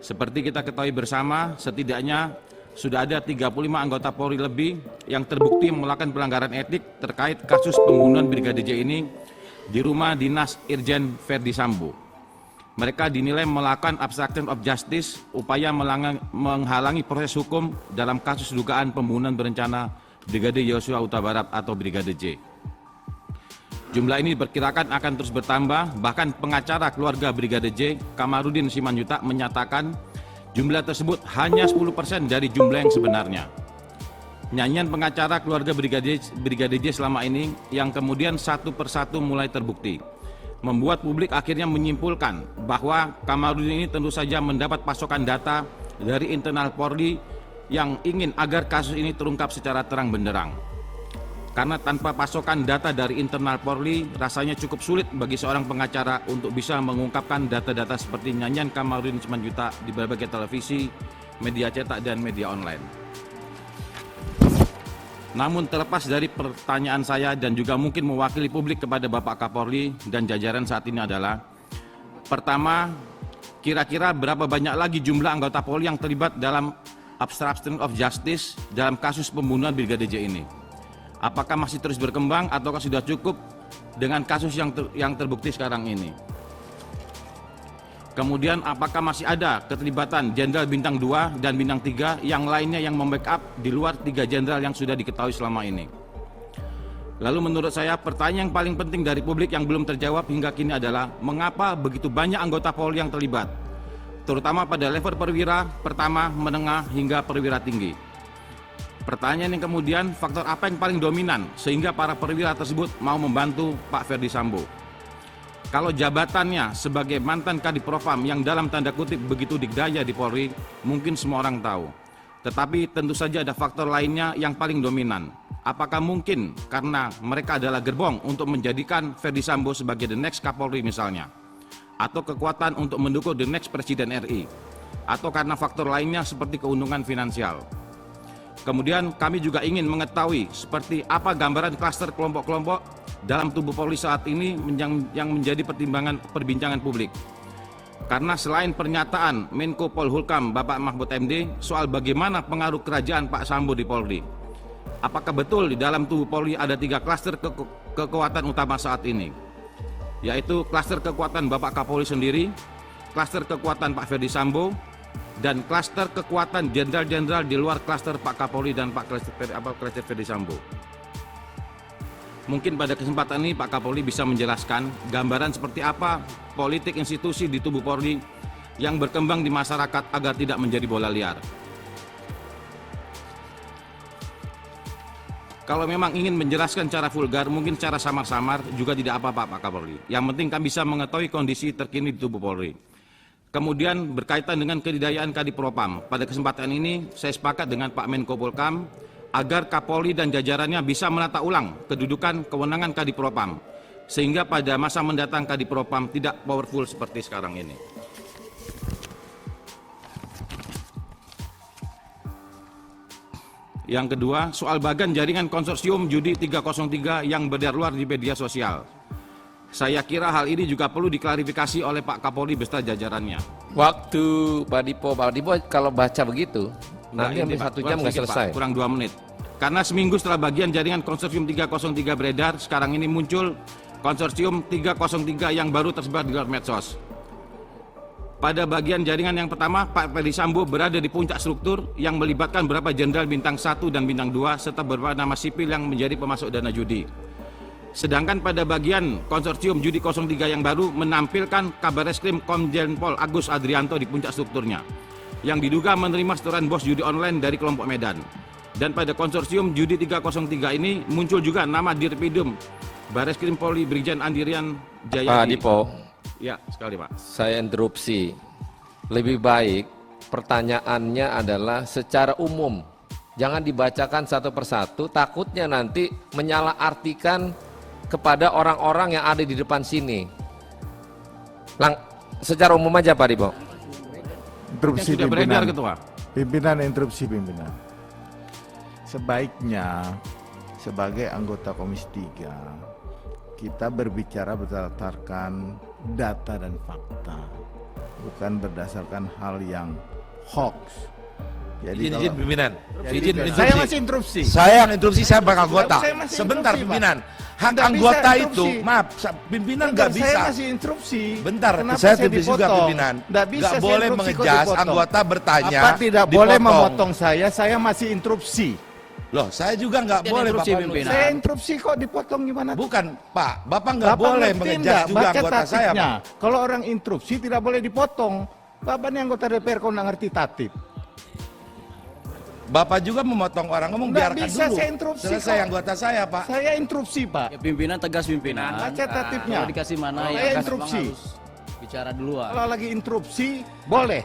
Seperti kita ketahui bersama, setidaknya sudah ada 35 anggota Polri lebih yang terbukti melakukan pelanggaran etik terkait kasus pembunuhan Brigadir J ini di rumah dinas Irjen Verdi Sambo. Mereka dinilai melakukan obstruction of justice, upaya menghalangi proses hukum dalam kasus dugaan pembunuhan berencana Brigadir Yosua Huta Barat atau Brigadir J. Jumlah ini diperkirakan akan terus bertambah, bahkan pengacara keluarga Brigadir J, Kamarudin Simanjuntak, menyatakan jumlah tersebut hanya 10% dari jumlah yang sebenarnya. Nyanyian pengacara keluarga Brigadir J selama ini yang kemudian satu persatu mulai terbukti, membuat publik akhirnya menyimpulkan bahwa Kamarudin ini tentu saja mendapat pasokan data dari internal Polri yang ingin agar kasus ini terungkap secara terang benderang. Karena tanpa pasokan data dari internal Polri, rasanya cukup sulit bagi seorang pengacara untuk bisa mengungkapkan data-data seperti nyanyian Kamarudin Simanjuntak di berbagai televisi, media cetak, dan media online. Namun terlepas dari pertanyaan saya dan juga mungkin mewakili publik kepada Bapak Kapolri dan jajaran saat ini adalah, pertama, kira-kira berapa banyak lagi jumlah anggota Polri yang terlibat dalam obstruction of justice dalam kasus pembunuhan Brigadir J ini? Apakah masih terus berkembang ataukah sudah cukup dengan kasus yang terbukti sekarang ini? Kemudian apakah masih ada keterlibatan Jenderal Bintang 2 dan Bintang 3 yang lainnya yang membackup di luar 3 jenderal yang sudah diketahui selama ini? Lalu menurut saya pertanyaan yang paling penting dari publik yang belum terjawab hingga kini adalah mengapa begitu banyak anggota Polri yang terlibat, terutama pada level perwira, pertama, menengah, hingga perwira tinggi. Pertanyaan yang kemudian, faktor apa yang paling dominan sehingga para perwira tersebut mau membantu Pak Verdi Sambo? Kalau jabatannya sebagai mantan Kadipropam yang dalam tanda kutip begitu dikdaya di Polri, mungkin semua orang tahu. Tetapi tentu saja ada faktor lainnya yang paling dominan. Apakah mungkin karena mereka adalah gerbong untuk menjadikan Verdi Sambo sebagai the next Kapolri misalnya? Atau kekuatan untuk mendukung the next Presiden RI? Atau karena faktor lainnya seperti keuntungan finansial? Kemudian kami juga ingin mengetahui seperti apa gambaran klaster kelompok-kelompok dalam tubuh Polri saat ini yang menjadi perbincangan publik. Karena selain pernyataan Menko Polhukam Bapak Mahfud MD soal bagaimana pengaruh kerajaan Pak Sambo di Polri, apakah betul di dalam tubuh Polri ada 3 klaster kekuatan utama saat ini? Yaitu klaster kekuatan Bapak Kapolri sendiri, klaster kekuatan Pak Verdi Sambo, dan klaster kekuatan jenderal-jenderal di luar klaster Pak Kapolri dan Pak klaster Verdi Sambo. Mungkin pada kesempatan ini Pak Kapolri bisa menjelaskan gambaran seperti apa politik institusi di tubuh Polri yang berkembang di masyarakat agar tidak menjadi bola liar. Kalau memang ingin menjelaskan secara vulgar, mungkin secara samar-samar juga tidak apa-apa Pak Kapolri. Yang penting kami bisa mengetahui kondisi terkini di tubuh Polri. Kemudian berkaitan dengan kedidayaan Kadipropam, pada kesempatan ini saya sepakat dengan Pak Menko Polhukam agar Kapolri dan jajarannya bisa menata ulang kedudukan kewenangan Kadipropam, sehingga pada masa mendatang Kadipropam tidak powerful seperti sekarang ini. Yang kedua, soal bagan jaringan konsorsium judi 303 yang beredar luar di media sosial. Saya kira hal ini juga perlu diklarifikasi oleh Pak Kapolri beserta jajarannya. Waktu Pak Dipo kalau baca begitu, nanti hampir 1 jam nggak selesai. Pak, kurang 2 menit. Karena seminggu setelah bagian jaringan konsorsium 303 beredar, sekarang ini muncul konsorsium 303 yang baru tersebar di luar medsos. Pada bagian jaringan yang pertama, Pak Verdi Sambo berada di puncak struktur yang melibatkan beberapa jenderal bintang 1 dan bintang 2 serta beberapa nama sipil yang menjadi pemasok dana judi. Sedangkan pada bagian konsorsium judi 03 yang baru menampilkan Kabareskrim Komjen Pol Agus Adrianto di puncak strukturnya, yang diduga menerima setoran bos judi online dari kelompok Medan. Dan pada konsorsium judi 303 ini muncul juga nama Dirpidum Bareskrim Polri Brigjen Andirian Jayadi. Pak Dipo, ya sekali Pak. Saya interupsi. Lebih baik pertanyaannya adalah secara umum, jangan dibacakan satu persatu, takutnya nanti menyalahartikan kepada orang-orang yang ada di depan sini. Secara umum aja Pak Dipo. Interupsi sudah beredar, pimpinan. Ketua. Pimpinan, interupsi pimpinan. Sebaiknya sebagai anggota Komisi 3 kita berbicara berdasarkan data dan fakta, bukan berdasarkan hal yang hoax. Jadi Izin pimpinan. Izin saya interupsi. masih interupsi. Saya yang interupsi, saya bakal anggota. Saya masih Sebentar interupsi, pimpinan. Hak Nggak bisa anggota interupsi. itu, maaf, pimpinan nggak Saya bisa. masih interupsi. Bentar, Kenapa saya interupsi juga dipotong? pimpinan. Nggak bisa Nggak saya boleh interupsi kok mengejas dipotong. anggota bertanya. Apa tidak boleh dipotong. memotong saya masih interupsi. Loh, saya juga nggak boleh interupsi, Bapak. pimpinan. Saya interupsi kok dipotong gimana? Bukan, Pak. Bapak nggak Bapak boleh ngerti mengejas nggak? juga Baca anggota saya, tatipnya. Pak. Kalau orang interupsi tidak boleh dipotong. Bapak ini anggota DPR kok nggak ngerti tatip. Bapak juga memotong orang ngomong, Nggak biarkan bisa, dulu. saya interupsi Selesai kok. anggota saya, Pak. Saya interupsi, Pak. Ya, pimpinan tegas pimpinan. Baca tatipnya. Kalau dikasih mana Saya yang interupsi. harus bicara duluan. Kalau lagi interupsi, boleh.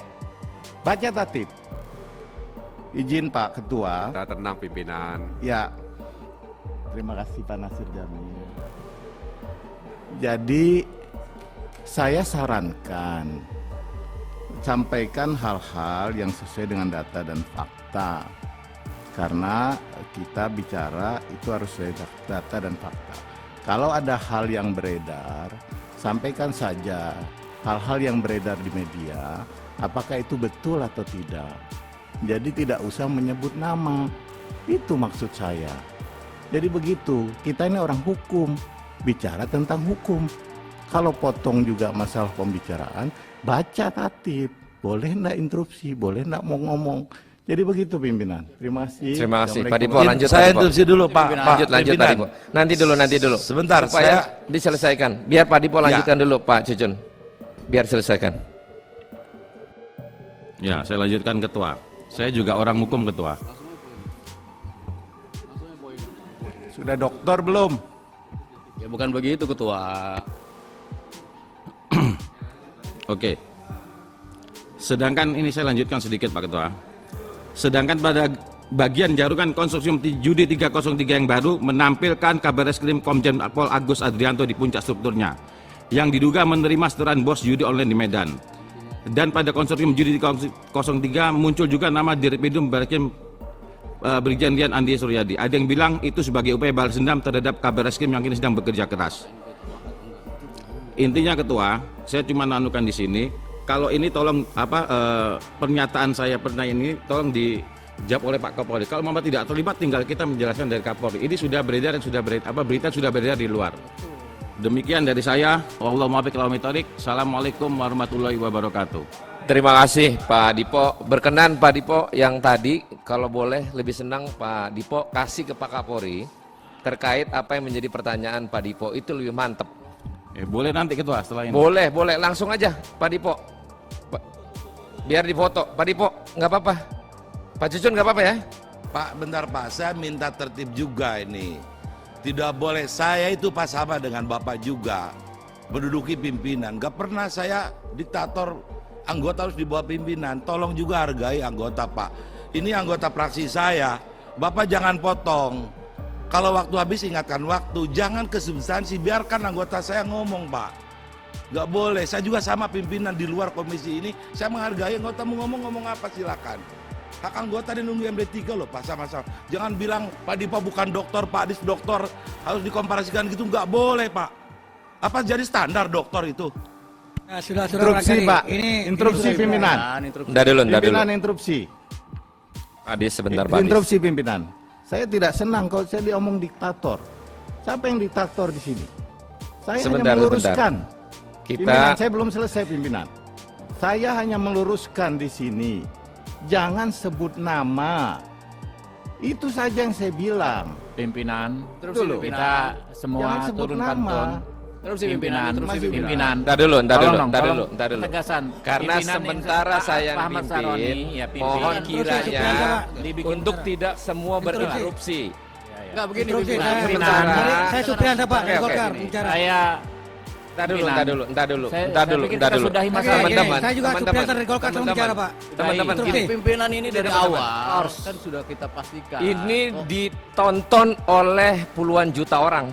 Baca tatip. Izin Pak Ketua. Kita tenang pimpinan. Ya. Terima kasih Pak Nasir Jamil. Jadi, saya sarankan sampaikan hal-hal yang sesuai dengan data dan fakta. Karena kita bicara itu harus sesuai data dan fakta. Kalau ada hal yang beredar, sampaikan saja hal-hal yang beredar di media, apakah itu betul atau tidak. Jadi tidak usah menyebut nama. Itu maksud saya. Jadi begitu, kita ini orang hukum, bicara tentang hukum. Kalau potong juga masalah pembicaraan, baca tatip. Boleh enggak interupsi, boleh enggak mau ngomong. Jadi begitu pimpinan. Terima kasih. Terima kasih. Pak Assalamualaikum. Dipo, lanjut. Saya Pak Dipo. interupsi dulu, Pak. Pak, Lanjut Pak pimpinan. Dipo. Nanti dulu. Sebentar, Supaya diselesaikan. Biar Pak Dipo lanjutkan dulu Pak Cucun. Biar selesaikan. Ya, saya lanjutkan Ketua. Saya juga orang hukum Ketua. Sudah doktor belum? Ya bukan begitu ketua. Oke. Sedangkan ini saya lanjutkan sedikit Pak Ketua. Sedangkan pada bagian jarukan konsorsium judi 303 yang baru menampilkan kabar reskrim Komjen Pol Agus Adrianto di puncak strukturnya yang diduga menerima setoran bos judi online di Medan. Dan pada konsorsium judi 303 muncul juga nama Direpidum Barreskrim Brigjen Lian Andi Suryadi. Ada yang bilang itu sebagai upaya balas dendam terhadap kabar reskrim yang kini sedang bekerja keras. Intinya Ketua, saya cuma nanukan di sini. Kalau ini tolong pernyataan saya pernah ini tolong dijawab oleh Pak Kapolri. Kalau memang tidak terlibat, tinggal kita menjelaskan dari Kapolri. Ini sudah beredar dan sudah beredar, berita sudah beredar di luar. Demikian dari saya. Wallahul muwaffiq ila aqwamit thoriq. Assalamualaikum warahmatullahi wabarakatuh. Terima kasih Pak Dipo. Berkenan Pak Dipo yang tadi, kalau boleh lebih senang Pak Dipo kasih ke Pak Kapolri terkait apa yang menjadi pertanyaan Pak Dipo, itu lebih mantep. Boleh nanti Ketua setelah ini. Boleh langsung aja Pak Dipo. Biar difoto Pak Dipo, nggak apa-apa. Pak Cucun nggak apa-apa ya. Pak, bentar Pak, saya minta tertib juga ini. Tidak boleh, saya itu pas sama dengan Bapak juga menduduki pimpinan. Gak pernah saya diktator, anggota harus di bawah pimpinan. Tolong juga hargai anggota Pak. Ini anggota fraksi saya, Bapak jangan potong. Kalau waktu habis ingatkan waktu, jangan ke substansi, biarkan anggota saya ngomong Pak. Gak boleh, saya juga sama pimpinan di luar komisi ini, saya menghargai anggota mau ngomong apa silakan. Hak anggota di nunggu MD3 loh Pak, sama-sama. Jangan bilang Pak Dipo bukan dokter, Pak Adis dokter, harus dikomparasikan gitu, nggak boleh Pak. Apa jadi standar dokter itu? Nah, sudah Interupsi Pak. Ini Interupsi pimpinan. Ntar dulu. Pimpinan interupsi. Adis sebentar Pak Adis. Interupsi pimpinan. Saya tidak senang kalau saya diomong diktator. Siapa yang diktator di sini? Saya Sebentar, hanya meluruskan. Pimpinan, Kita saya belum selesai pimpinan. Saya hanya meluruskan di sini. Jangan sebut nama. Itu saja yang saya bilang. Pimpinan, Dulu. kita semua Jangan sebut turunkan nama. ton. Interupsi pimpinan, interupsi Masih pimpinan. Ntar dulu. Tolong Karena tegasan. Pimpinan yang sementara Pak saya Ahmad Saroni, pimpin, ya, pimpinan. mohon Interupsi, kiranya dibikin untuk tidak semua berinterupsi. Enggak begini Interupsi, pimpinan. saya- Pimpinan. Saya Supriyan Pak dari Oke, Golkar oke. bicara. Saya Ntar dulu. Saya pikir kita sudahi Oke, masalah ini. Teman-teman, saya juga teman-teman, Supriyan dari Golkar tolong bicara Pak. Teman-teman, Interupsi. gini, Pimpinan ini dari Teman-teman. awal kan sudah kita pastikan. ini ditonton oleh puluhan juta orang.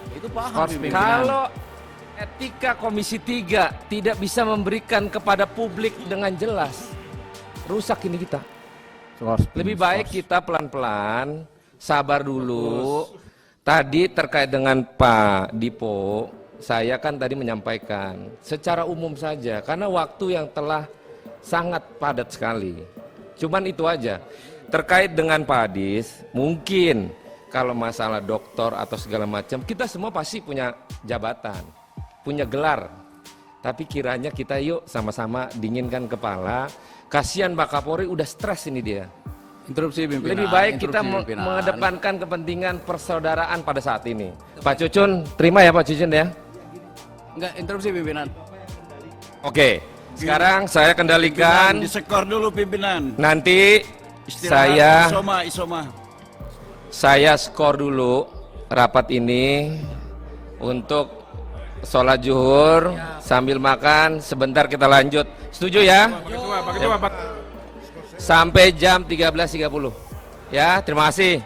Itu paham pimpinan. Kalau etika Komisi 3 tidak bisa memberikan kepada publik dengan jelas, rusak ini kita. Lebih baik kita pelan-pelan, sabar dulu. Tadi terkait dengan Pak Dipo, saya kan tadi menyampaikan secara umum saja karena waktu yang telah sangat padat sekali. Cuman itu aja. Terkait dengan Pak Adis, mungkin kalau masalah doktor atau segala macam, kita semua pasti punya jabatan, punya gelar. Tapi kiranya kita yuk sama-sama dinginkan kepala. Kasihan Pak Kapolri udah stres ini dia. Interupsi pimpinan. Lebih baik kita interupsi pimpinan. mengedepankan kepentingan persaudaraan pada saat ini. Pak Cucun, terima ya Pak Cucun ya. Enggak, interupsi pimpinan. Oke, sekarang saya kendalikan. Disekor dulu pimpinan. Nanti Istirahat, saya isoma. saya skor dulu rapat ini untuk sholat zuhur sambil makan. Sebentar kita lanjut. Setuju ya? Sampai jam 13.30. Ya, terima kasih.